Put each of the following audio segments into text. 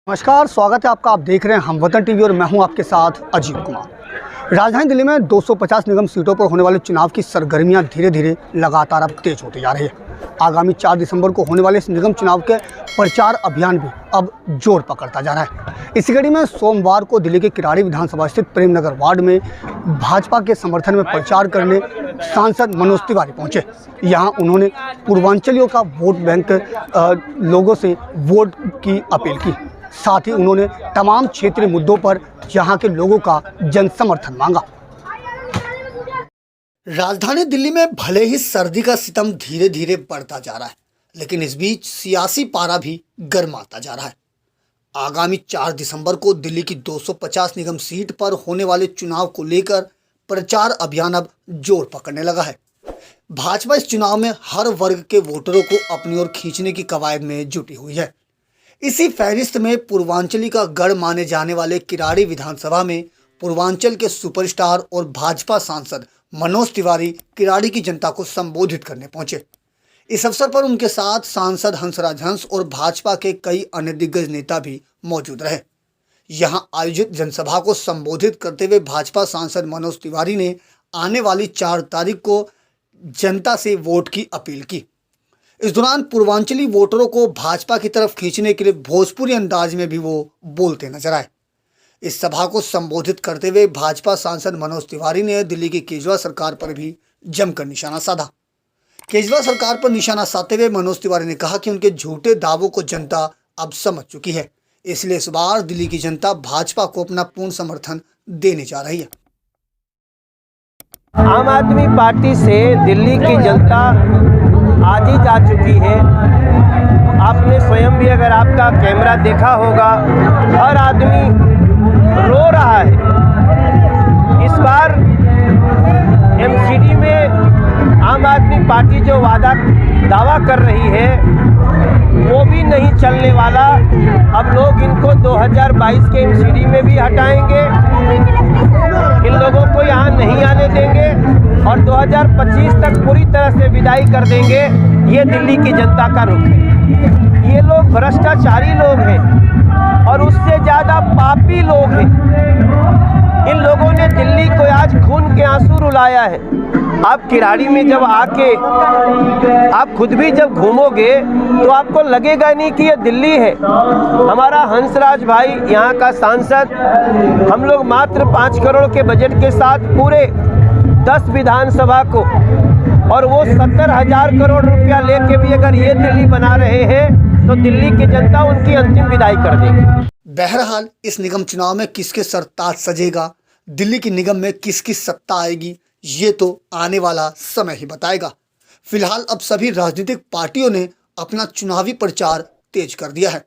नमस्कार, स्वागत है आपका। आप देख रहे हैं हमवतन टीवी और मैं हूं आपके साथ अजीत कुमार। राजधानी दिल्ली में 250 निगम सीटों पर होने वाले चुनाव की सरगर्मियां धीरे धीरे लगातार अब तेज होती जा रही है। आगामी 4 दिसंबर को होने वाले इस निगम चुनाव के प्रचार अभियान भी अब जोर पकड़ता जा रहा है। इसी कड़ी में सोमवार को दिल्ली के किराड़ी विधानसभा स्थित प्रेम नगर वार्ड में भाजपा के समर्थन में प्रचार करने सांसद मनोज तिवारी पहुंचे। यहां उन्होंने पूर्वांचलियों का वोट बैंक लोगों से वोट की अपील की। साथ ही उन्होंने तमाम क्षेत्रीय मुद्दों पर यहां के लोगों का जन समर्थन मांगा। राजधानी दिल्ली में भले ही सर्दी का सितम धीरे धीरे बढ़ता जा रहा है, लेकिन इस बीच सियासी पारा भी गर्माता जा रहा है। आगामी 4 दिसंबर को दिल्ली की 250 निगम सीट पर होने वाले चुनाव को लेकर प्रचार अभियान अब जोर पकड़ने लगा है। भाजपा इस चुनाव में हर वर्ग के वोटरों को अपनी ओर खींचने की कवायद में जुटी हुई है। इसी फहरिस्त में पूर्वांचली का गढ़ माने जाने वाले किराड़ी विधानसभा में पूर्वांचल के सुपरस्टार और भाजपा सांसद मनोज तिवारी किराड़ी की जनता को संबोधित करने पहुंचे। इस अवसर पर उनके साथ सांसद हंसराज हंस और भाजपा के कई अन्य दिग्गज नेता भी मौजूद रहे। यहां आयोजित जनसभा को संबोधित करते हुए भाजपा सांसद मनोज तिवारी ने आने वाली 4 तारीख को जनता से वोट की अपील की। इस दौरान पूर्वांचली वोटरों को भाजपा की तरफ खींचने के लिए भोजपुरी अंदाज में भी वो बोलते नजर आए। इस सभा को संबोधित करते हुए भाजपा सांसद मनोज तिवारी ने दिल्ली की केजरीवाल सरकार पर भी जमकर निशाना साधा। केजरीवाल सरकार पर निशाना साधते हुए मनोज तिवारी ने कहा कि उनके झूठे दावों को जनता अब समझ चुकी है, इसलिए इस बार दिल्ली की जनता भाजपा को अपना पूर्ण समर्थन देने जा रही है। आम आदमी पार्टी से दिल्ली की जनता आज ही जा चुकी है। आपने स्वयं भी अगर आपका कैमरा देखा होगा, हर आदमी रो रहा है। इस बार एमसीडी में आम आदमी पार्टी जो दावा कर रही है वो भी नहीं चलने वाला। अब लोग इनको 2022 के एमसीडी में भी हटाएंगे, इन लोगों को यहाँ नहीं आने देंगे और 2025 तक पूरी तरह से विदाई कर देंगे। ये दिल्ली की जनता का रुख है। ये लोग भ्रष्टाचारी लोग हैं और उससे ज़्यादा पापी लोग हैं। इन लोगों ने दिल्ली को आज खून के आंसू रुलाया है। आप किराड़ी में जब आके आप खुद भी जब घूमोगे तो आपको लगेगा नहीं कि ये दिल्ली है। हमारा हंसराज भाई यहाँ का सांसद, हम लोग मात्र 5 करोड़ के बजट के साथ पूरे 10 विधानसभा को और वो 70,000 करोड़ रुपया लेके भी अगर ये दिल्ली बना रहे हैं तो दिल्ली की जनता उनकी अंतिम विदाई कर देगी। बहरहाल इस निगम चुनाव में किसके सर ताज सजेगा, दिल्ली की निगम में किसकी सत्ता आएगी, ये तो आने वाला समय ही बताएगा। फिलहाल अब सभी राजनीतिक पार्टियों ने अपना चुनावी प्रचार तेज कर दिया है।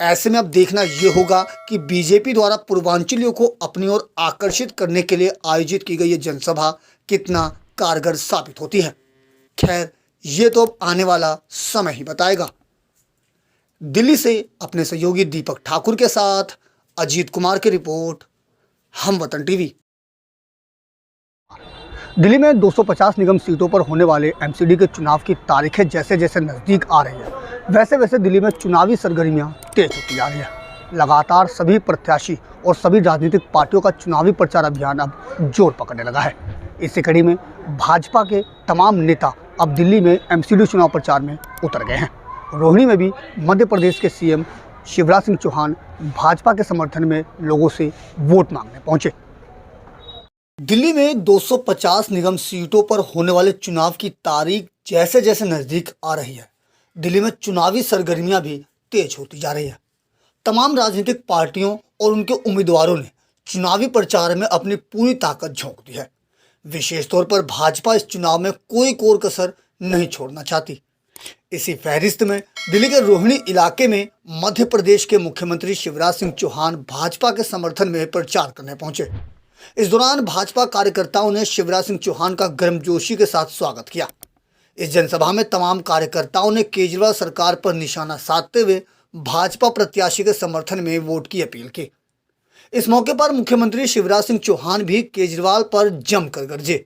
ऐसे में अब देखना ये होगा कि बीजेपी द्वारा पूर्वांचलियों को अपनी ओर आकर्षित करने के लिए आयोजित की गई ये जनसभा कितना कारगर साबित होती है। खैर, ये तो अब आने वाला समय ही बताएगा। दिल्ली से अपने सहयोगी दीपक ठाकुर के साथ अजीत कुमार की रिपोर्ट, हमवतन टीवी। दिल्ली में 250 निगम सीटों पर होने वाले एमसीडी के चुनाव की तारीखें जैसे जैसे नज़दीक आ रही है, वैसे वैसे दिल्ली में चुनावी सरगर्मियां तेज होती जा रही है। लगातार सभी प्रत्याशी और सभी राजनीतिक पार्टियों का चुनावी प्रचार अभियान अब जोर पकड़ने लगा है। इसी कड़ी में भाजपा के तमाम नेता अब दिल्ली में एमसीडी चुनाव प्रचार में उतर गए हैं। रोहिणी में भी मध्य प्रदेश के सीएम शिवराज सिंह चौहान भाजपा के समर्थन में लोगों से वोट मांगने पहुंचे। दिल्ली में 250 निगम सीटों पर होने वाले चुनाव की तारीख जैसे जैसे नज़दीक आ रही है, दिल्ली में चुनावी सरगर्मियां भी तेज होती जा रही है। तमाम राजनीतिक पार्टियों और उनके उम्मीदवारों ने चुनावी प्रचार में अपनी पूरी ताकत झोंक दी है। विशेष तौर पर भाजपा इस चुनाव में कोई कोर कसर नहीं छोड़ना चाहती। इसी फहरिस्त में दिल्ली के रोहिणी इलाके में मध्य प्रदेश के मुख्यमंत्री शिवराज सिंह चौहान भाजपा के समर्थन में प्रचार करने पहुंचे। इस दौरान भाजपा कार्यकर्ताओं ने शिवराज सिंह चौहान का गर्मजोशी के साथ स्वागत किया। इस जनसभा में तमाम कार्यकर्ताओं ने केजरीवाल सरकार पर निशाना साधते हुए भाजपा प्रत्याशी के समर्थन में वोट की अपील की। इस मौके पर मुख्यमंत्री शिवराज सिंह चौहान भी केजरीवाल पर जमकर गरजे।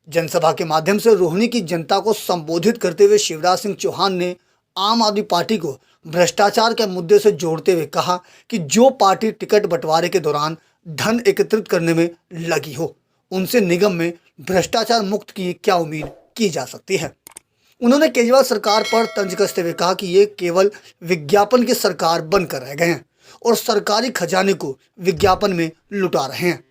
जनसभा के माध्यम से रोहिणी की जनता को संबोधित करते हुए शिवराज सिंह चौहान ने आम आदमी पार्टी को भ्रष्टाचार के मुद्दे से जोड़ते हुए कहा कि जो पार्टी टिकट बंटवारे के दौरान धन एकत्रित करने में लगी हो, उनसे निगम में भ्रष्टाचार मुक्त की क्या उम्मीद की जा सकती है। उन्होंने केजरीवाल सरकार पर तंज कसते हुए कहा कि ये केवल विज्ञापन की सरकार बनकर रह गए हैं और सरकारी खजाने को विज्ञापन में लुटा रहे हैं।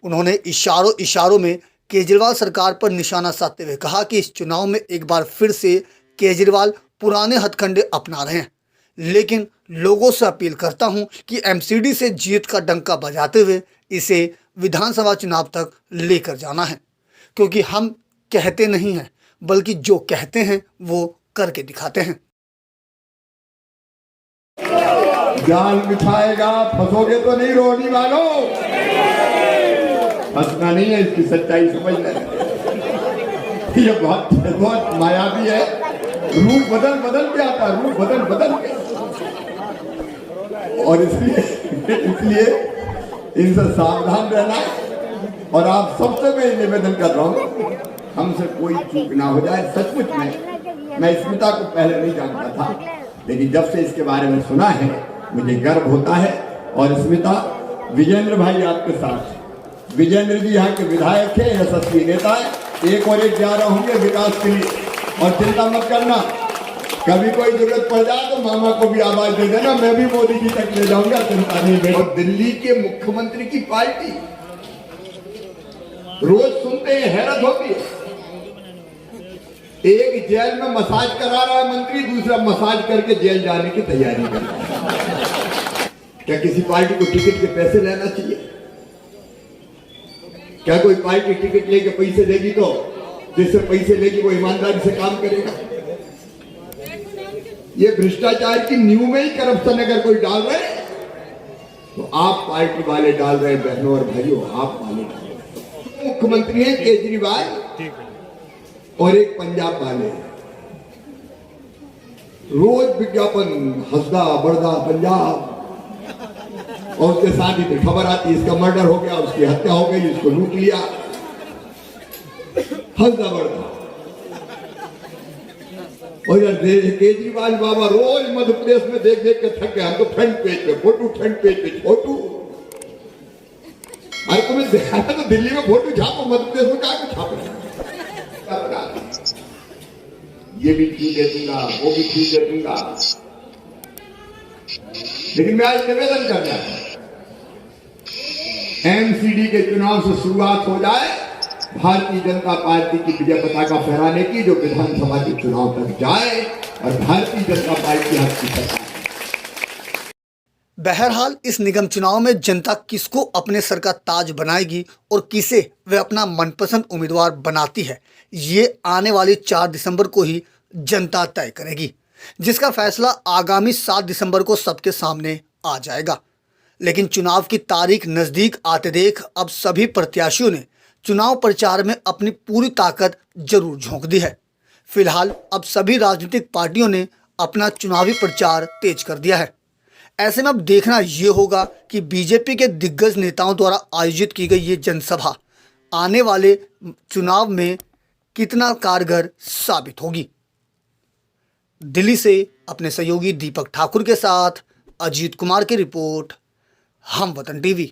उन्होंने इशारों में केजरीवाल सरकार पर निशाना साधते हुए कहा कि इस चुनाव में एक बार फिर से केजरीवाल पुराने हथकंडे अपना रहे हैं, लेकिन लोगों से अपील करता हूं कि एमसीडी से जीत का डंका बजाते हुए इसे विधानसभा चुनाव तक लेकर जाना है, क्योंकि हम कहते नहीं हैं बल्कि जो कहते हैं वो करके दिखाते हैं। जाल बिछाएगा, फंसोगे तो नहीं रोनी वालों, फंसना नहीं है, इसकी सच्चाई समझ लें। ये बहुत मायावी है, रूप बदल के आता है, रूप बदल के, और इसलिए इनसे सावधान रहना है। और आप सबसे मैं निवेदन कर रहा हूँ, हमसे कोई चूक ना हो जाए। सचमुच में मैं स्मिता को पहले नहीं जानता था, लेकिन जब से इसके बारे में सुना है मुझे गर्व होता है। और स्मिता, विजेंद्र भाई आपके साथ, विजेंद्र जी यहाँ के विधायक है, यशस्वी नेता है, 1 और 1 11 होंगे विकास के लिए। और चिंता मत करना, कभी कोई जरूरत पड़ जाए तो मामा को भी आवाज दे देना, मैं भी मोदी जी तक ले जाऊंगा, चिंता नहीं। मेरे दिल्ली के मुख्यमंत्री की पार्टी रोज सुनते हैं, हैरत होती है। एक जेल में मसाज करा रहा है मंत्री, दूसरा मसाज करके जेल जाने की तैयारी कर रहा है। क्या किसी पार्टी को टिकट के पैसे लेना चाहिए? क्या कोई पार्टी टिकट लेके पैसे देगी तो जिससे पैसे लेगी वो ईमानदारी से काम करेगा? ये भ्रष्टाचार की नींव में ही करप्शन अगर कोई डाल रहे तो आप पार्टी वाले डाल रहे, बहनों और भाइयों, आप वाले डाल रहे। मुख्यमंत्री हैं केजरीवाल और एक पंजाब वाले, रोज विज्ञापन, हंसदा बढ़दा पंजाब, और उसके साथ ही खबर आती इसका मर्डर हो गया, उसकी हत्या हो गई, उसको लूट लिया, हंसदा बढ़दा। और यार केजरीवाल बाबा रोज मध्य प्रदेश में देख देख के थक गए, हमको फ्रंट पेज पे फोटो, फ्रंट पेज पे फोटो। अरे तुम्हें देखा था तो दिल्ली में फोटो छापो, मध्य प्रदेश में क्या छाप रहे? ये भी ठीक दे दूंगा, वो भी ठीक दे दूंगा, लेकिन मैं आज निवेदन कर रहा हूं, एमसीडी के चुनाव से शुरुआत हो जाए भारतीय जनता पार्टी की विजय पताका फहराने की, जो विधानसभा के चुनाव तक जाए और भारतीय जनता पार्टी हक की सरकार। बहरहाल इस निगम चुनाव में जनता किसको अपने सर का ताज बनाएगी और किसे वे अपना मनपसंद उम्मीदवार बनाती है, ये आने वाली 4 दिसंबर को ही जनता तय करेगी, जिसका फैसला आगामी 7 दिसंबर को सबके सामने आ जाएगा। लेकिन चुनाव की तारीख नज़दीक आते देख अब सभी प्रत्याशियों ने चुनाव प्रचार में अपनी पूरी ताकत जरूर झोंक दी है। फिलहाल अब सभी राजनीतिक पार्टियों ने अपना चुनावी प्रचार तेज कर दिया है। ऐसे में अब देखना ये होगा कि बीजेपी के दिग्गज नेताओं द्वारा आयोजित की गई ये जनसभा आने वाले चुनाव में कितना कारगर साबित होगी। दिल्ली से अपने सहयोगी दीपक ठाकुर के साथ अजीत कुमार की रिपोर्ट, हम वतन टीवी।